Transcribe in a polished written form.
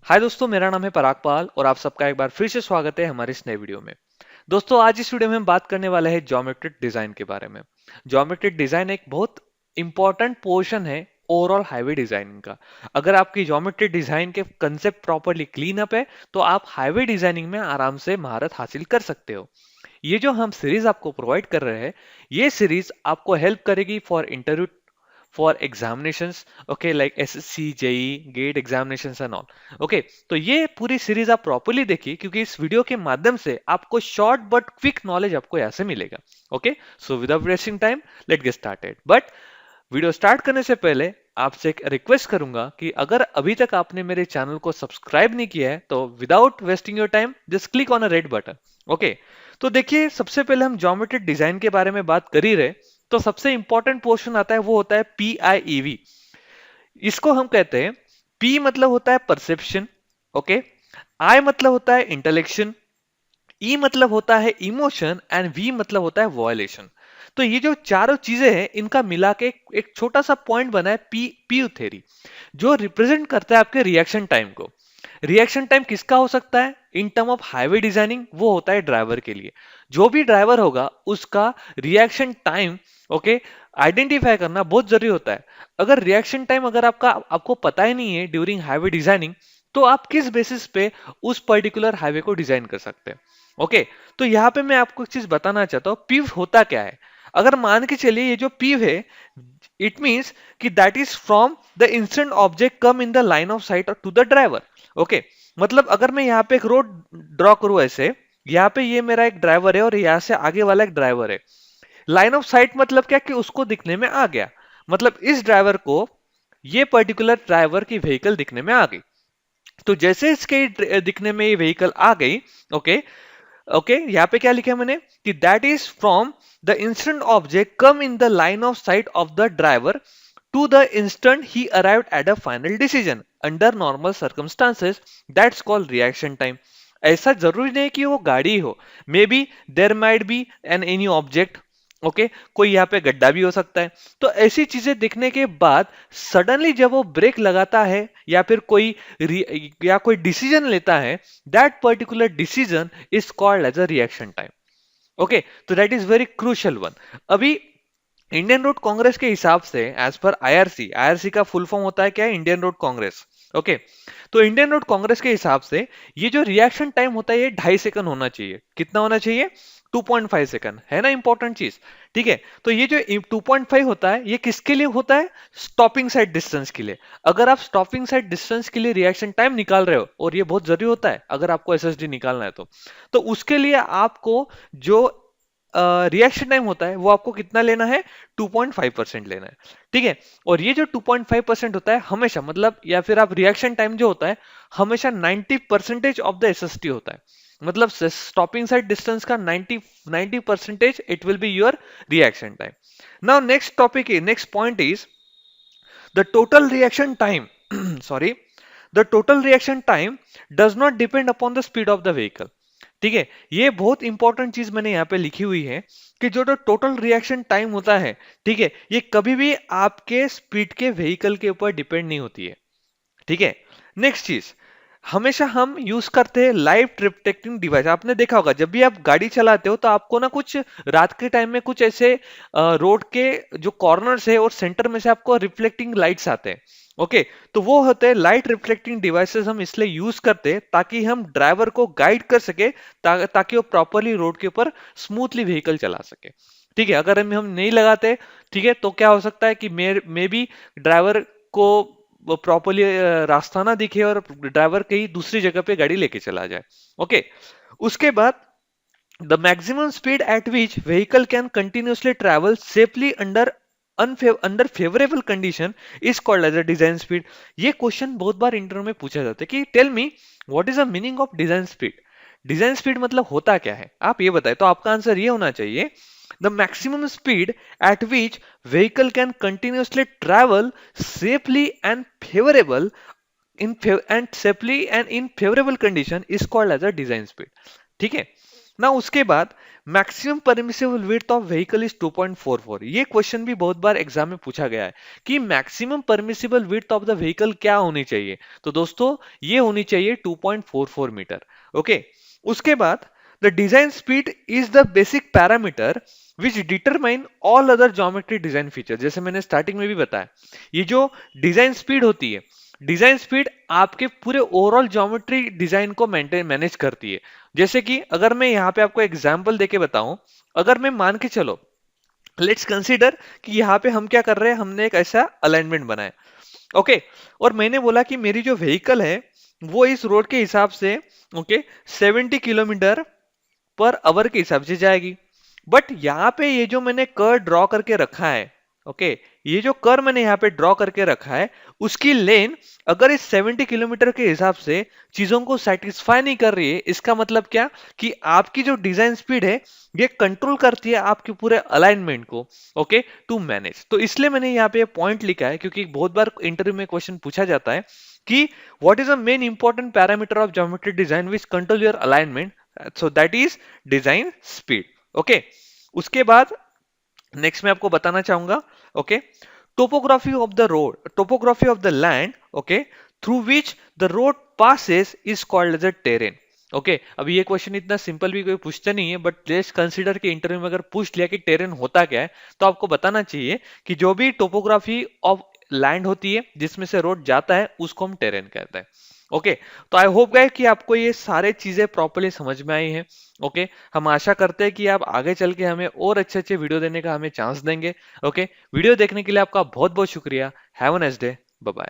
हाय दोस्तों, मेरा नाम है पराग पाल और आप सबका एक बार फिर से स्वागत है हमारे इस नए वीडियो में। दोस्तों, आज इस वीडियो में हम बात करने वाले हैं ज्योमेट्रिक डिजाइन के बारे में। ज्योमेट्रिक डिजाइन एक बहुत इंपॉर्टेंट पोर्शन है ओवरऑल हाईवे डिजाइनिंग का। अगर आपकी ज्योमेट्रिक डिजाइन के कंसेप्ट प्रॉपरली क्लीन अप है तो आप हाईवे डिजाइनिंग में आराम से महारत हासिल कर सकते हो। ये जो हम सीरीज आपको प्रोवाइड कर रहे हैं, ये सीरीज आपको हेल्प करेगी for interview, for examinations, okay, like SSC, JE, GATE examinations and all. Okay, तो ये पूरी सीरीज आप प्रॉपरली देखिए क्योंकि इस वीडियो के माध्यम से आपको शॉर्ट बट क्विक नॉलेज आपको यहाँ से मिलेगा। Okay, so without wasting time let get started. But video start करने से पहले आपसे एक रिक्वेस्ट करूंगा कि अगर अभी तक आपने मेरे चैनल को सब्सक्राइब नहीं किया है तो without wasting your time just click on a red button. Okay, तो देखिए, सबसे पहले हम ज्योमेट्रिक डिजाइन के बारे में बात कर ही रहे, तो सबसे इंपॉर्टेंट पोर्शन आता है, वो होता है PIEV। इसको हम कहते हैं, P मतलब होता है परसेप्शन, ओके, I मतलब होता है इंटेलेक्शन, ई मतलब होता है इमोशन एंड वी मतलब होता है वॉयलेशन। तो ये जो चारों चीजें हैं, इनका मिला के एक छोटा सा पॉइंट बना है पी थ्योरी, जो रिप्रेजेंट करता है आपके रिएक्शन टाइम को। रिएक्शन टाइम किसका हो सकता है in term of highway designing? वो होता है ड्राइवर के लिए। जो भी ड्राइवर होगा उसका रिएक्शन टाइम, ओके, आइडेंटिफाई करना बहुत जरूरी होता है। अगर रिएक्शन टाइम अगर आपको पता ही नहीं है ड्यूरिंग हाईवे डिजाइनिंग, तो आप किस बेसिस पे उस पर्टिकुलर हाईवे को डिजाइन कर सकते हैं? ओके, तो यहाँ पे मैं आपको एक चीज बताना चाहता हूँ, पीव होता क्या है। अगर मान के चलिए ये जो पीव है, इट मीन्स कि that is from the instant object come in the line of sight to the driver. Okay, मतलब अगर मैं यहाँ पे एक रोड ड्रॉ करूँ ऐसे, यहाँ पे ये मेरा एक ड्राइवर है और यहाँ से आगे वाला एक ड्राइवर है। लाइन ऑफ साइट मतलब क्या कि उसको दिखने में आ गया, मतलब इस ड्राइवर को ये पर्टिकुलर ड्राइवर की व्हीकल दिखने में आ गई। तो जैसे इसके दिखने में ये व्हीकल आ गई, ओके, ओके, यहाँ पे क्या लिखा है मैंने कि that is from the instant object come in the line of sight of the driver to the instant he arrived at a final decision under normal circumstances, that's called reaction time. ऐसा जरूरी नहीं कि वो गाड़ी हो, may be there might be an any object, okay, कोई यहाँ पे गड्ढा भी हो सकता है। तो ऐसी चीजें देखने के बाद सडनली जब वो ब्रेक लगाता है या फिर कोई डिसीजन लेता है, that particular decision is called as a reaction time. Okay, तो that is very crucial one. अभी इंडियन रोड कांग्रेस के हिसाब से, एज पर आईआरसी, आईआरसी का फुल फॉर्म होता है क्या है? Indian Road Congress. ओके, तो इंडियन रोड कांग्रेस के हिसाब से ये जो रिएक्शन टाइम होता है ये 2.5 सेकंड होना चाहिए। कितना होना चाहिए? 2.5 सेकंड, है ना इंपॉर्टेंट चीज। ठीक है, तो ये जो 2.5 होता है ये किसके लिए होता है? स्टॉपिंग साइड डिस्टेंस के लिए। अगर आप स्टॉपिंग साइड डिस्टेंस के लिए रिएक्शन टाइम निकाल रहे हो, और ये बहुत जरूरी होता है अगर आपको एसएसडी निकालना है तो उसके लिए आपको जो रिएक्शन टाइम होता है वो आपको कितना लेना है? 2.5% लेना है। ठीक है, और ये जो 2.5% होता है हमेशा, मतलब या फिर आप रिएक्शन टाइम जो होता है हमेशा 90% ऑफ द एसएसटी होता है। मतलब स्टॉपिंग साइड डिस्टेंस का 90% it will be your reaction time. Now next topic, next point is the total reaction time sorry, the total reaction time does not depend upon the speed of the vehicle. ठीक है, ये बहुत important चीज मैंने यहाँ पे लिखी हुई है कि जो टोटल रिएक्शन टाइम होता है, ठीक है, ये कभी भी आपके स्पीड के व्हीकल के ऊपर डिपेंड नहीं होती है। ठीक है, नेक्स्ट चीज, हमेशा हम यूज करते हैं लाइव रिफ्लेक्टिंग डिवाइस। आपने देखा होगा जब भी आप गाड़ी चलाते हो तो आपको ना कुछ रात के टाइम में कुछ ऐसे रोड के जो कॉर्नर्स है और सेंटर में से आपको रिफ्लेक्टिंग लाइट्स आते हैं। ओके, तो वो होते हैं लाइट रिफ्लेक्टिंग डिवाइसेस। हम इसलिए यूज करते हैं ताकि हम ड्राइवर को गाइड कर सके, ताकि वो प्रॉपरली रोड के ऊपर स्मूथली व्हीकल चला सके। ठीक है, अगर हम नहीं लगाते, ठीक है, तो क्या हो सकता है कि मे बी ड्राइवर को वो प्रॉपरली रास्ता ना दिखे और ड्राइवर कहीं दूसरी जगह पे गाड़ी लेके चला जाए। ओके, उसके बाद the maximum speed at which vehicle can continuously travel safely under favourable condition is called as a design speed. ये क्वेश्चन बहुत बार इंटरव्यू में पूछा जाता है कि tell me what is the meaning of design speed. Design speed मतलब होता क्या है, आप ये बताएं। तो आपका आंसर ये होना चाहिए, the maximum speed at which vehicle can continuously travel safely and favorable and safely and in favorable condition is called as a design speed। ठीक है ना, उसके बाद maximum permissible width of vehicle is 2.44। ये question भी बहुत बार exam में पूछा गया है कि maximum permissible width of the vehicle क्या होनी चाहिए। तो दोस्तों ये होनी चाहिए 2.44 मीटर। ओके, उसके बाद the design speed is the basic parameter which determine all other geometry design feature. जैसे मैंने स्टार्टिंग में भी बताया, ये जो डिजाइन स्पीड होती है, डिजाइन स्पीड आपके पूरे ओवरऑल ज्योमेट्री डिजाइन को मेंटेन मैनेज करती है। जैसे कि अगर मैं यहाँ पे आपको एग्जांपल देके बताऊं, अगर मैं मान के चलो, लेट्स कंसीडर कि यहाँ पे हम क्या कर रहे हैं, हमने एक ऐसा अलाइनमेंट बनाया। ओके, और मैंने बोला कि मेरी जो व्हीकल है वो इस रोड के हिसाब से ओके 70 किलोमीटर पर आवर के हिसाब से जाएगी। बट यहाँ पे ये जो मैंने कर ड्रॉ करके रखा है, ओके, ये जो कर मैंने यहाँ पे ड्रॉ करके रखा है, उसकी लेन अगर इस 70 किलोमीटर के हिसाब से चीजों को सेटिस्फाई नहीं कर रही है, इसका मतलब क्या कि आपकी जो डिजाइन स्पीड है ये कंट्रोल करती है आपके पूरे अलाइनमेंट को, ओके, टू मैनेज। तो इसलिए मैंने यहाँ पे पॉइंट लिखा है, क्योंकि बहुत बार इंटरव्यू में क्वेश्चन पूछा जाता है कि what is the main important parameter of geometric design which control your alignment, so that is design speed. Okay, उसके बाद नेक्स्ट मैं आपको बताना चाहूंगा, okay, topography of the road, topography of the land, okay, through which the road passes is called as a terrain. Okay, अभी ये question इतना simple भी कोई पूछता नहीं है, बट लेट्स कंसीडर कि इंटरव्यू में अगर पूछ लिया कि टेरेन होता क्या है, तो आपको बताना चाहिए कि जो भी टोपोग्राफी ऑफ लैंड होती है जिसमें से रोड जाता है उसको हम टेरेन कहते हैं। ओके, तो आई होप गाइस कि आपको ये सारे चीजें प्रॉपर्ली समझ में आई हैं। ओके, हम आशा करते हैं कि आप आगे चल के हमें और अच्छे अच्छे वीडियो देने का हमें चांस देंगे। ओके, वीडियो देखने के लिए आपका बहुत बहुत शुक्रिया। Have a nice day, bye bye.